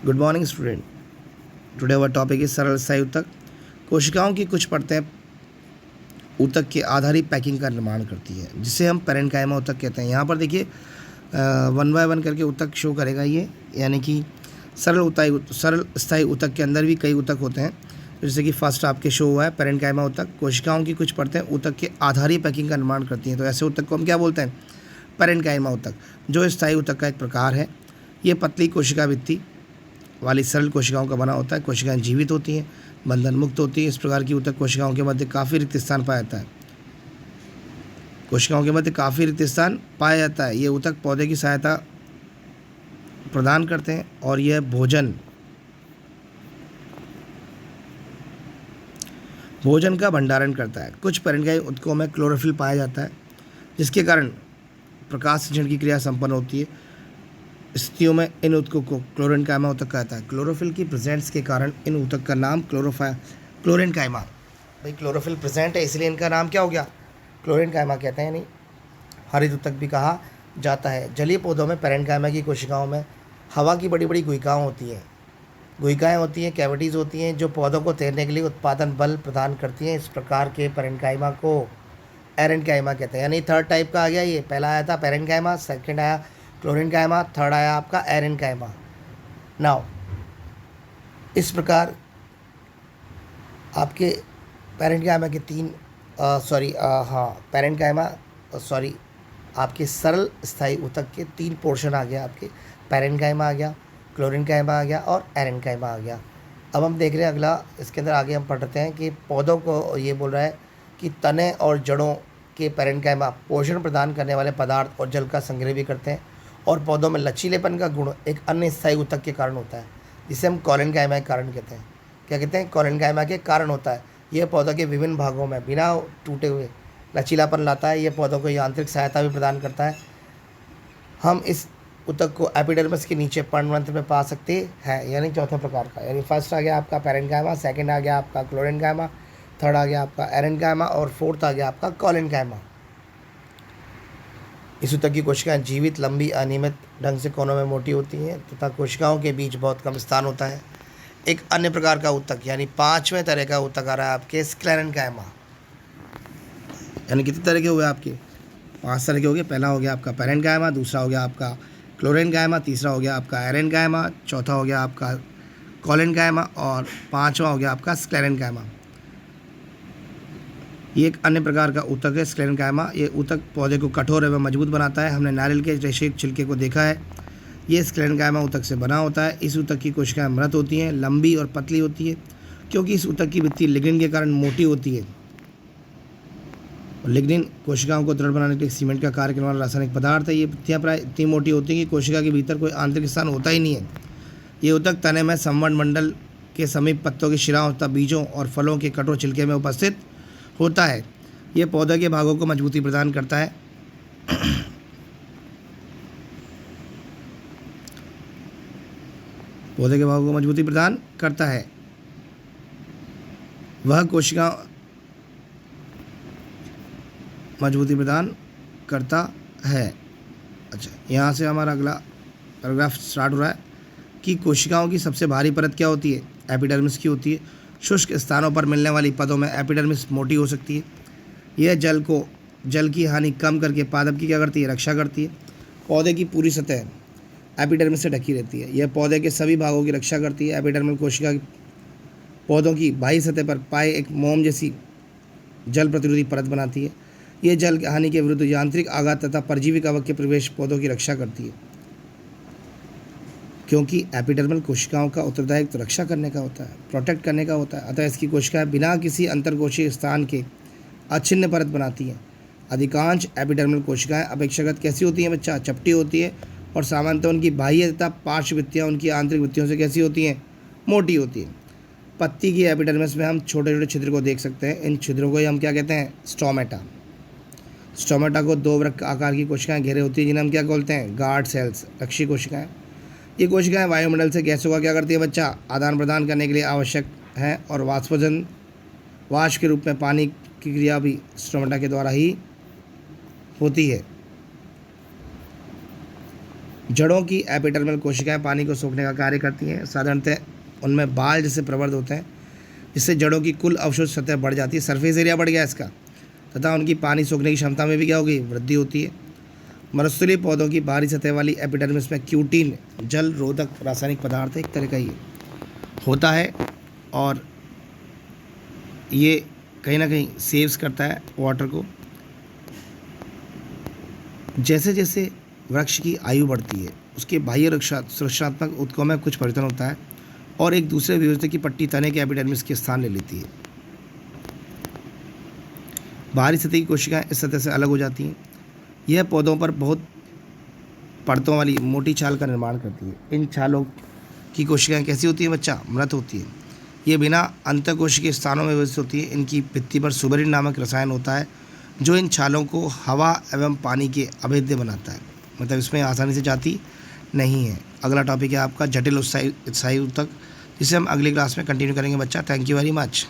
Good morning student. Today our topic is सरल स्थायी ऊतक। कोशिकाओं की कुछ परतें ऊतक के आधारी पैकिंग का निर्माण करती है, जिसे हम पैरेन्काइमा ऊतक कहते हैं। यहाँ पर देखिए वन बाय वन करके ऊतक शो करेगा ये, यानी कि सरल स्थायी ऊतक के अंदर भी कई ऊतक होते हैं। जैसे कि फर्स्ट आपके शो हुआ है पैरेन्काइमा ऊतक। कोशिकाओं की कुछ परतें ऊतक के आधारी पैकिंग का निर्माण करती हैं, तो ऐसे ऊतक को हम क्या बोलते हैं? पैरेन्काइमा ऊतक, जो स्थायी ऊतक का एक प्रकार है। ये पतली कोशिका भित्ति वाली सरल कोशिकाओं का बना होता है। कोशिकाएं जीवित होती हैं, बंधन मुक्त होती है। इस प्रकार की ऊतक कोशिकाओं के मध्य काफ़ी रिक्त स्थान पाया जाता है। कोशिकाओं के मध्य काफ़ी रिक्त स्थान पाया जाता है। ये ऊतक पौधे की सहायता प्रदान करते हैं और यह भोजन का भंडारण करता है। कुछ पैरेन्काइमा ऊतकों में क्लोरोफिल पाया जाता है, जिसके कारण प्रकाश संश्लेषण की क्रिया संपन्न होती है। स्थितियों में इन ऊतकों को क्लोरेन्काइमा ऊतक कहता है। क्लोरोफिल की प्रेजेंस के कारण इन ऊतक का नाम क्लोरेन्काइमा। भाई क्लोरोफिल प्रेजेंट है इसलिए इनका नाम क्या हो गया? क्लोरेन्काइमा कहते हैं। नहीं, हरित ऊतक भी कहा जाता है। जलीय पौधों में पैरेन्काइमा की कोशिकाओं में हवा की बड़ी बड़ी गुहिकाएँ होती हैं, कैविटीज़ होती हैं, जो पौधों को तैरने के लिए उत्पादन बल प्रदान करती हैं। इस प्रकार के पैरेन्काइमा को एरेन्काइमा कहते हैं। यानी थर्ड टाइप का आ गया ये। पहला आया था पैरेन्काइमा, सेकंड आया क्लोरेन्काइमा, थर्ड आया आपका एरेन्काइमा। नाउ इस प्रकार आपके पैरेन्काइमा के आपके सरल स्थायी ऊतक के 3 पोर्शन आ गया। आपके पैरेन्काइमा आ गया, क्लोरेन्काइमा आ गया और एरेन्काइमा आ गया। अब हम देख रहे हैं अगला, इसके अंदर आगे हम पढ़ते हैं कि पौधों को ये बोल रहा है कि तने और जड़ों के पैरेन्काइमा पोषण प्रदान करने वाले पदार्थ और जल का संग्रह भी करते हैं, और पौधों में लचीलेपन का गुण एक अन्य स्थायी ऊतक के कारण होता है, जिसे हम कॉलेन्काइमा के कारण कहते हैं। क्या कहते हैं? कॉलेन्काइमा के कारण होता है। यह पौधों के विभिन्न भागों में बिना टूटे हुए लचीलापन लाता है। यह पौधों को यांत्रिक सहायता भी प्रदान करता है। हम इस ऊतक को एपिडर्मिस के नीचे पर्णतंत्र में पा सकते हैं, यानी चौथे प्रकार का। यानी फर्स्ट आ गया आपका पैरेन्काइमा, सेकेंड आ गया आपका क्लोरेन्काइमा, थर्ड आ गया आपका एरेन्काइमा और फोर्थ आ गया आपका कॉलेन्काइमा। इस ऊतक की कोशिकाएं जीवित, लंबी, अनियमित ढंग से कोनों में मोटी होती हैं तथा कोशिकाओं के बीच बहुत कम स्थान होता है। एक अन्य प्रकार का ऊतक यानी 5वें तरह का ऊतक आ रहा है आपके स्क्लेरेन्काइमा। यानी कितने तरह के हुए आपके? 5 तरह के हो गए। पहला हो गया आपका पैरेन्काइमा, दूसरा हो गया आपका क्लोरेन्काइमा, तीसरा हो गया आपका एरेन्काइमा, चौथा हो गया आपका कॉलेन्काइमा और 5वां हो गया आपका स्क्लेरेन्काइमा। ये एक अन्य प्रकार का ऊतक है स्क्लेरेन्काइमा। ये ऊतक पौधे को कठोर एवं मजबूत बनाता है। हमने नारियल के रेशे छिलके को देखा है, ये स्क्लेरेन्काइमा ऊतक से बना होता है। इस ऊतक की कोशिकाएं मृत होती हैं, लंबी और पतली होती है, क्योंकि इस ऊतक की भित्ति लिग्निन के कारण मोटी होती है। लिग्निन कोशिकाओं को दृढ़ बनाने के लिए सीमेंट का कार्य करने वाला रासायनिक पदार्थ है। ये भित्तियाँ प्राय इतनी मोटी होती हैं कि कोशिका के भीतर कोई आंतरिक स्थान होता ही नहीं है। ये ऊतक तने में संवर्ण मंडल के समीप पत्तों की शिराओं तथा बीजों और फलों के कठोर छिलके में उपस्थित होता है। यह पौधे के भागों को मजबूती प्रदान करता है। पौधे के भागों को मजबूती प्रदान करता है। वह कोशिका मजबूती प्रदान करता है। अच्छा, यहाँ से हमारा अगला पैराग्राफ स्टार्ट हो रहा है कि कोशिकाओं की सबसे भारी परत क्या होती है? एपिडर्मिस की होती है। शुष्क स्थानों पर मिलने वाली पदों में एपिडर्मिस मोटी हो सकती है। यह जल की हानि कम करके पादप की क्या करती है? रक्षा करती है। पौधे की पूरी सतह एपिडर्मिस से ढकी रहती है। यह पौधे के सभी भागों की रक्षा करती है। एपिडर्मल कोशिका पौधों की बाह्य सतह पर पाए एक मोम जैसी जल प्रतिरोधी परत बनाती है। यह जल हानि के विरुद्ध यांत्रिक आघात तथा परजीवी कवक के प्रवेश पौधों की रक्षा करती है, क्योंकि एपिडर्मल कोशिकाओं का उत्तरदायित्व रक्षा करने का होता है, प्रोटेक्ट करने का होता है। अतः इसकी कोशिकाएं बिना किसी अंतर्कोशीय स्थान के अछिन्न परत बनाती हैं। अधिकांश एपिडर्मल कोशिकाएं अपेक्षाकृत कैसी होती हैं बच्चा? चपटी होती है, और सामान्यतः उनकी बाह्य तथा पार्श्व भित्तियाँ उनकी आंतरिक भित्तियों से कैसी होती हैं? मोटी होती हैं। पत्ती की एपिडर्मिस में हम छोटे छोटे छिद्र को देख सकते हैं। इन छिद्रों को ही हम क्या कहते हैं? स्टोमेटा। स्टोमेटा को 2 वृक्क आकार की कोशिकाएं घेरे होती हैं, जिन्हें हम क्या बोलते हैं? गार्ड सेल्स, रक्षी कोशिकाएं। ये कोशिकाएं वायुमंडल से गैसों का क्या करती है बच्चा? आदान प्रदान करने के लिए आवश्यक है, और वाष्प के रूप में पानी की क्रिया भी स्टोमेटा के द्वारा ही होती है। जड़ों की एपिडर्मल कोशिकाएं पानी को सोखने का कार्य करती हैं। साधारणतः उनमें बाल जैसे प्रवर्ध होते हैं, जिससे जड़ों की कुल अवशोष सतह बढ़ जाती है, सरफेस एरिया बढ़ गया इसका, तथा उनकी पानी सोखने की क्षमता में भी क्या होगी, वृद्धि होती है। मरुस्थलीय पौधों की बाहरी सतह वाली एपिडर्मिस में क्यूटीन जल रोधक रासायनिक पदार्थ एक तरह का ये होता है, और ये कहीं ना कहीं सेव्स करता है वाटर को। जैसे जैसे वृक्ष की आयु बढ़ती है, उसके बाह्य रक्षात्मक ऊतकों में कुछ परिवर्तन होता है और एक दूसरे विविधता की पट्टी तने के एपिडर्मिस के स्थान ले लेती है। बाहरी सतह की कोशिकाएं इस सतह से अलग हो जाती हैं। यह पौधों पर बहुत परतों वाली मोटी छाल का निर्माण करती है। इन छालों की कोशिकाएं कैसी होती हैं बच्चा, मृत होती है। ये बिना अंतःकोशिकीय स्थानों में विकसित होती है। इनकी भित्ति पर सुबेरिन नामक रसायन होता है जो इन छालों को हवा एवं पानी के अभेद्य बनाता है, मतलब इसमें आसानी से जाती नहीं है। अगला टॉपिक है आपका जटिल उत्साही ऊतक, जिसे हम अगली क्लास में कंटिन्यू करेंगे बच्चा। Thank you very much.